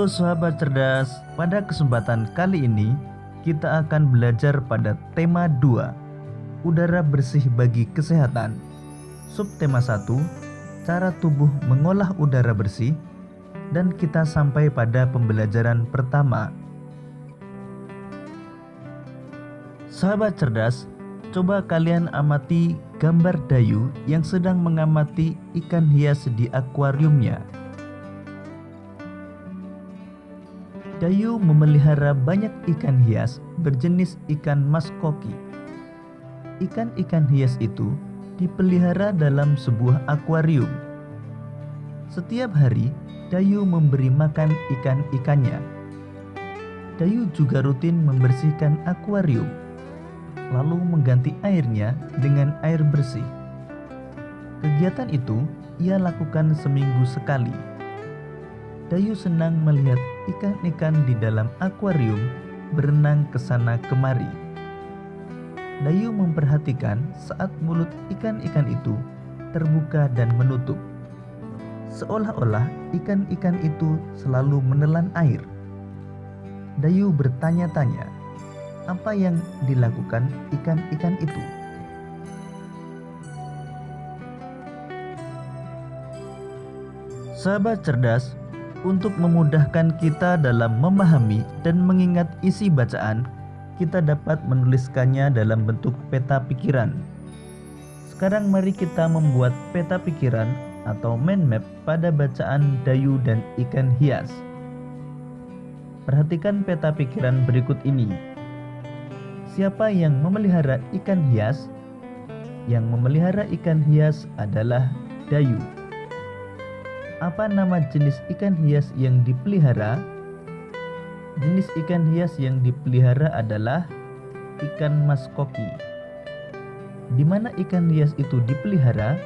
Halo sahabat cerdas, pada kesempatan kali ini kita akan belajar pada tema 2, udara bersih bagi kesehatan. Subtema 1, cara tubuh mengolah udara bersih, dan kita sampai pada pembelajaran pertama. Sahabat cerdas, coba kalian amati gambar Dayu yang sedang mengamati ikan hias di akuariumnya. Dayu memelihara banyak ikan hias berjenis ikan maskoki. Ikan-ikan hias itu dipelihara dalam sebuah akuarium. Setiap hari, Dayu memberi makan ikan-ikannya. Dayu juga rutin membersihkan akuarium, lalu mengganti airnya dengan air bersih. Kegiatan itu ia lakukan seminggu sekali. Dayu senang melihat ikan-ikan di dalam akuarium berenang ke sana kemari. Dayu memperhatikan saat mulut ikan-ikan itu terbuka dan menutup. Seolah-olah ikan-ikan itu selalu menelan air. Dayu bertanya-tanya, apa yang dilakukan ikan-ikan itu? Sahabat cerdas, untuk memudahkan kita dalam memahami dan mengingat isi bacaan, kita dapat menuliskannya dalam bentuk peta pikiran. Sekarang mari kita membuat peta pikiran atau mind map pada bacaan Dayu dan ikan hias. Perhatikan peta pikiran berikut ini. Siapa yang memelihara ikan hias? Yang memelihara ikan hias adalah Dayu. Apa nama jenis ikan hias yang dipelihara? Jenis ikan hias yang dipelihara adalah ikan maskoki. Di mana ikan hias itu dipelihara?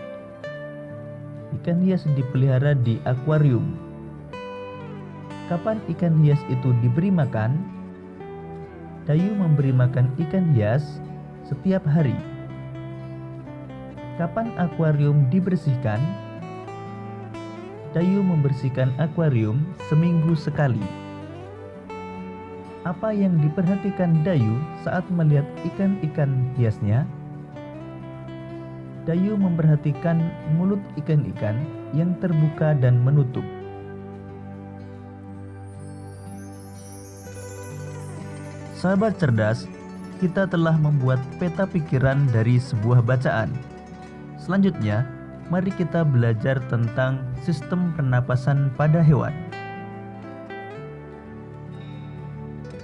Ikan hias dipelihara di akuarium. Kapan ikan hias itu diberi makan? Dayu memberi makan ikan hias setiap hari. Kapan akuarium dibersihkan? Dayu membersihkan akuarium seminggu sekali. Apa yang diperhatikan Dayu saat melihat ikan-ikan hiasnya? Dayu memperhatikan mulut ikan-ikan yang terbuka dan menutup. Sahabat cerdas, kita telah membuat peta pikiran dari sebuah bacaan. Selanjutnya, mari kita belajar tentang sistem pernapasan pada hewan.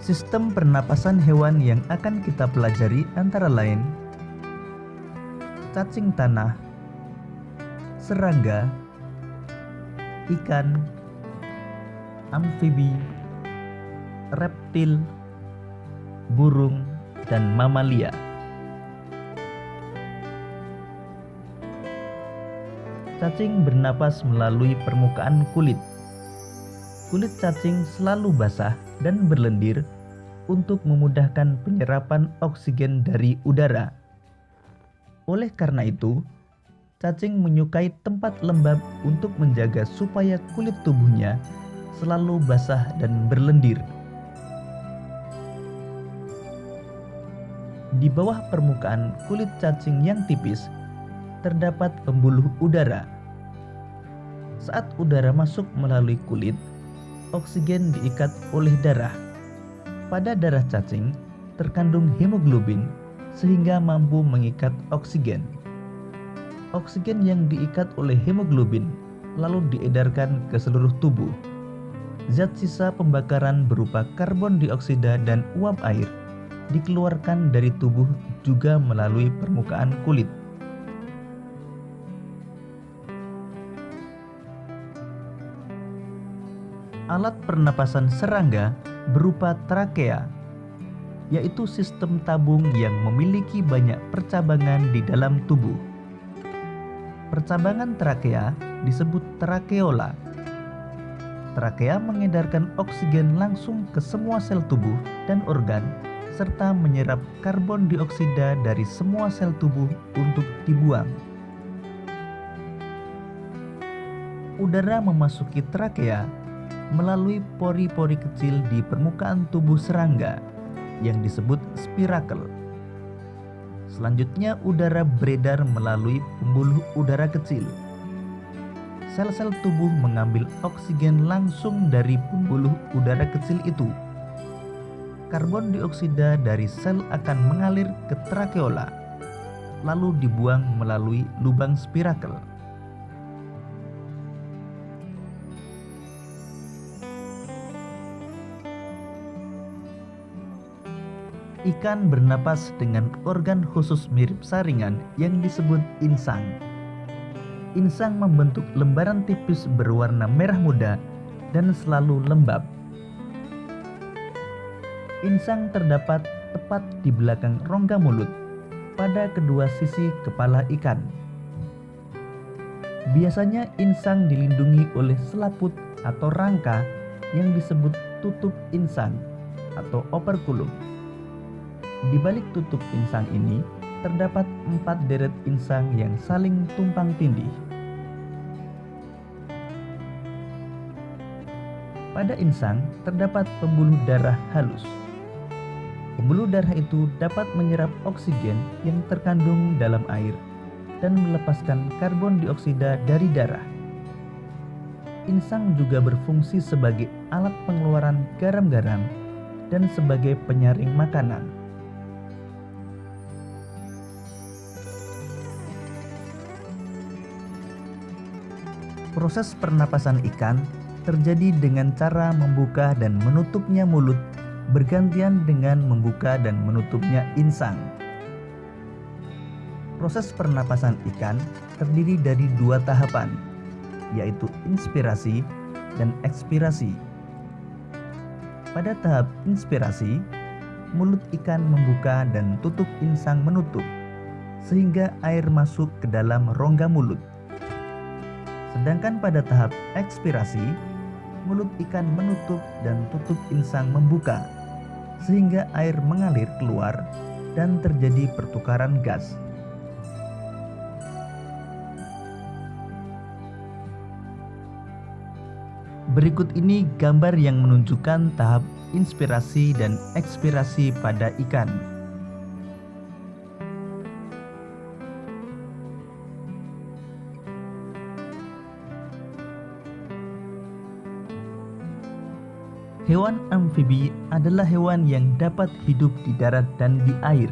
Sistem pernapasan hewan yang akan kita pelajari antara lain cacing tanah, serangga, ikan, amfibi, reptil, burung, dan mamalia. Cacing bernapas melalui permukaan kulit. Kulit cacing selalu basah dan berlendir untuk memudahkan penyerapan oksigen dari udara. Oleh karena itu, cacing menyukai tempat lembab untuk menjaga supaya kulit tubuhnya selalu basah dan berlendir. Di bawah permukaan kulit cacing yang tipis, terdapat pembuluh udara. Saat udara masuk melalui kulit, oksigen diikat oleh darah. Pada darah cacing terkandung hemoglobin sehingga mampu mengikat oksigen. Oksigen yang diikat oleh hemoglobin lalu diedarkan ke seluruh tubuh. Zat sisa pembakaran berupa karbon dioksida dan uap air dikeluarkan dari tubuh juga melalui permukaan kulit. Alat pernapasan serangga berupa trakea, yaitu sistem tabung yang memiliki banyak percabangan di dalam tubuh. Percabangan trakea disebut trakeola. Trakea mengedarkan oksigen langsung ke semua sel tubuh dan organ, serta menyerap karbon dioksida dari semua sel tubuh untuk dibuang. Udara memasuki trakea melalui pori-pori kecil di permukaan tubuh serangga yang disebut spirakel. Selanjutnya udara beredar melalui pembuluh udara kecil. Sel-sel tubuh mengambil oksigen langsung dari pembuluh udara kecil itu. Karbon dioksida dari sel akan mengalir ke trakeola, lalu dibuang melalui lubang spirakel. Ikan bernapas dengan organ khusus mirip saringan yang disebut insang. Insang membentuk lembaran tipis berwarna merah muda dan selalu lembab. Insang terdapat tepat di belakang rongga mulut pada kedua sisi kepala ikan. Biasanya insang dilindungi oleh selaput atau rangka yang disebut tutup insang atau operculum. Di balik tutup insang ini terdapat 4 deret insang yang saling tumpang tindih. Pada insang terdapat pembuluh darah halus. Pembuluh darah itu dapat menyerap oksigen yang terkandung dalam air dan melepaskan karbon dioksida dari darah. Insang juga berfungsi sebagai alat pengeluaran garam-garam dan sebagai penyaring makanan. Proses pernapasan ikan terjadi dengan cara membuka dan menutupnya mulut bergantian dengan membuka dan menutupnya insang. Proses pernapasan ikan terdiri dari 2 tahapan, yaitu inspirasi dan ekspirasi. Pada tahap inspirasi, mulut ikan membuka dan tutup insang menutup, sehingga air masuk ke dalam rongga mulut. Sedangkan pada tahap ekspirasi, mulut ikan menutup dan tutup insang membuka, sehingga air mengalir keluar dan terjadi pertukaran gas. Berikut ini gambar yang menunjukkan tahap inspirasi dan ekspirasi pada ikan. Hewan amfibi adalah hewan yang dapat hidup di darat dan di air.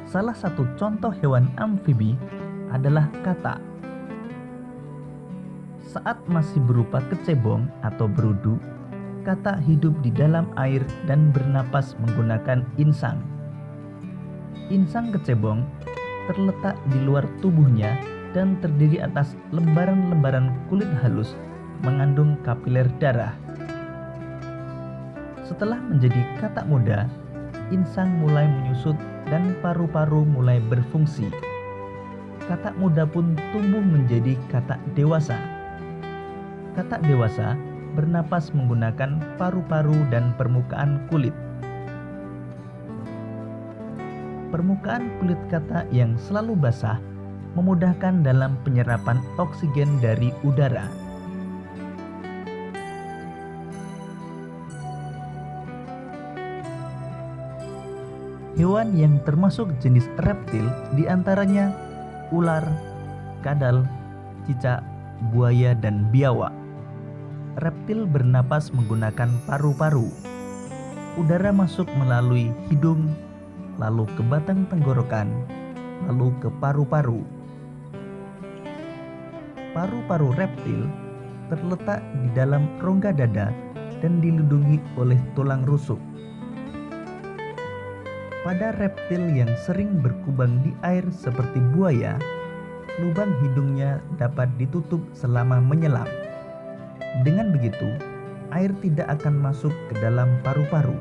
Salah satu contoh hewan amfibi adalah katak. Saat masih berupa kecebong atau berudu, katak hidup di dalam air dan bernapas menggunakan insang. Insang kecebong terletak di luar tubuhnya dan terdiri atas lembaran-lembaran kulit halus mengandung kapiler darah. Setelah menjadi katak muda, insang mulai menyusut dan paru-paru mulai berfungsi. Katak muda pun tumbuh menjadi katak dewasa. Katak dewasa bernapas menggunakan paru-paru dan permukaan kulit. Permukaan kulit katak yang selalu basah memudahkan dalam penyerapan oksigen dari udara. Hewan yang termasuk jenis reptil diantaranya ular, kadal, cicak, buaya, dan biawak. Reptil bernapas menggunakan paru-paru. Udara masuk melalui hidung, lalu ke batang tenggorokan, lalu ke paru-paru. Paru-paru reptil terletak di dalam rongga dada dan dilindungi oleh tulang rusuk. Pada reptil yang sering berkubang di air seperti buaya, lubang hidungnya dapat ditutup selama menyelam. Dengan begitu, air tidak akan masuk ke dalam paru-paru.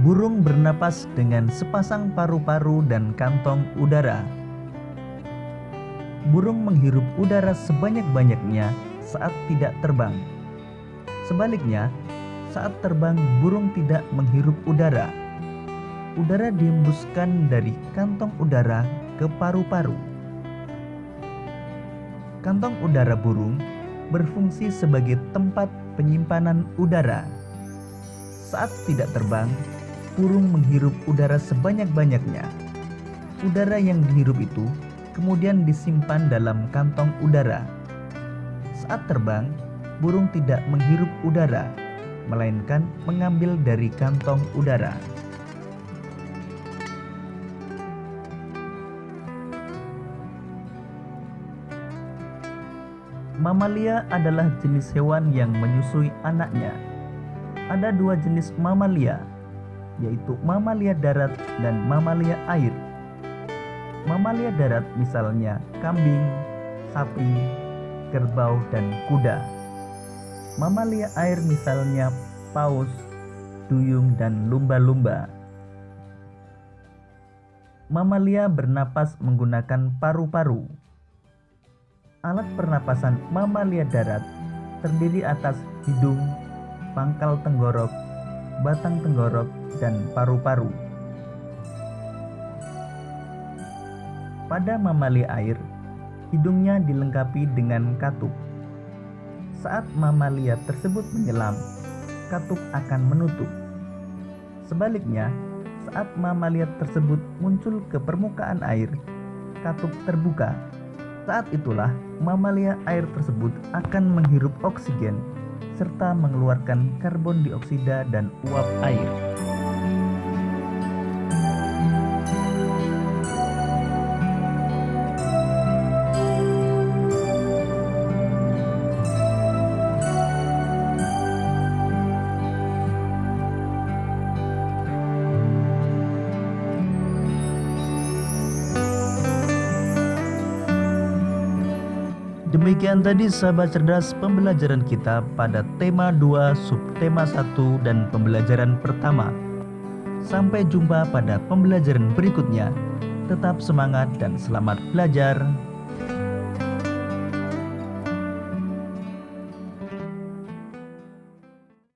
Burung bernapas dengan sepasang paru-paru dan kantong udara. Burung menghirup udara sebanyak-banyaknya saat tidak terbang. Sebaliknya, saat terbang burung tidak menghirup udara. Udara dihembuskan dari kantong udara ke paru-paru. Kantong udara burung berfungsi sebagai tempat penyimpanan udara. Saat tidak terbang, burung menghirup udara sebanyak-banyaknya. Udara yang dihirup itu kemudian disimpan dalam kantong udara. Saat terbang, burung tidak menghirup udara, melainkan mengambil dari kantong udara. Mamalia adalah jenis hewan yang menyusui anaknya. Ada dua jenis mamalia, yaitu mamalia darat dan mamalia air. Mamalia darat misalnya kambing, sapi, kerbau, dan kuda. Mamalia air misalnya paus, duyung, dan lumba-lumba. Mamalia bernapas menggunakan paru-paru. Alat pernapasan mamalia darat terdiri atas hidung, pangkal tenggorok, batang tenggorok, dan paru-paru. Pada mamalia air, hidungnya dilengkapi dengan katup. Saat mamalia tersebut menyelam, katup akan menutup. Sebaliknya, saat mamalia tersebut muncul ke permukaan air, katup terbuka. Saat itulah mamalia air tersebut akan menghirup oksigen serta mengeluarkan karbon dioksida dan uap air. Demikian tadi sahabat cerdas pembelajaran kita pada tema 2, subtema 1, dan pembelajaran pertama. Sampai jumpa pada pembelajaran berikutnya. Tetap semangat dan selamat belajar.